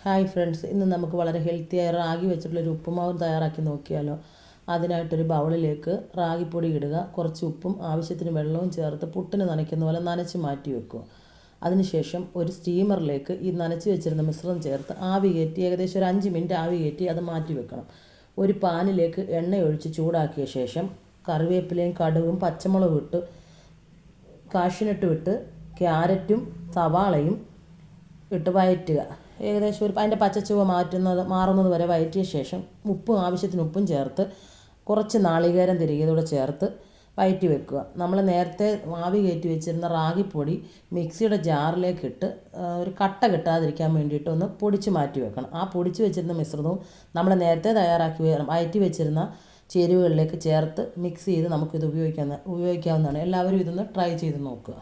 Hi friends, ഇന്ന് നമുക്ക് വളരെ ഹെൽത്തിയായ റാഗി വെച്ചിട്ടുള്ളൊരു ഉപ്പുമാവ് തയ്യാറാക്കി നോക്കിയാലോ. അതിനായിട്ടൊരു ബൗളിലേക്ക് റാഗിപ്പൊടി ഇടുക, കുറച്ച് ഉപ്പും ആവശ്യത്തിന് വെള്ളവും ചേർത്ത് പുട്ടിന് നനയ്ക്കുന്ന പോലെ നനച്ച് മാറ്റി വെക്കുക. അതിനുശേഷം ഒരു സ്റ്റീമറിലേക്ക് ഈ നനച്ച് വെച്ചിരുന്ന മിശ്രിതം ചേർത്ത് ആവി കയറ്റി ഏകദേശം ഒരു 5 മിനിറ്റ് ആവി കയറ്റി അത് മാറ്റി വെക്കണം. ഒരു പാനിലേക്ക് എണ്ണയൊഴിച്ച് ചൂടാക്കിയ ശേഷം കറിവേപ്പിലയും കടുകും പച്ചമുളകും ഇട്ട് കാഷ്യൂനട്ട് ഇട്ട് ക്യാരറ്റും സവാളയും ഇട്ട് വഴറ്റുക. ഏകദേശം അതിൻ്റെ പച്ചച്ചുവ മാറുന്നത് വരെ വഴറ്റിയ ശേഷം ആവശ്യത്തിന് ഉപ്പും ചേർത്ത് കുറച്ച് നാളികേരം തിരികിയതോടെ ചേർത്ത് വഴറ്റി വെക്കുക. നമ്മൾ നേരത്തെ ആവി കയറ്റി വെച്ചിരുന്ന റാഗിപ്പൊടി മിക്സിയുടെ ജാറിലേക്ക് ഇട്ട് ഒരു കട്ട കിട്ടാതിരിക്കാൻ വേണ്ടിയിട്ട് ഒന്ന് പൊടിച്ച് മാറ്റി വെക്കണം. ആ പൊടിച്ച് വെച്ചിരുന്ന മിശ്രിതവും നമ്മൾ നേരത്തെ വഴറ്റി വെച്ചിരുന്ന ചേരുവകളിലേക്ക് ചേർത്ത് മിക്സ് ചെയ്ത് നമുക്കിത് ഉപയോഗിക്കാവുന്നതാണ്. എല്ലാവരും ഇതൊന്ന് ട്രൈ ചെയ്ത് നോക്കുക.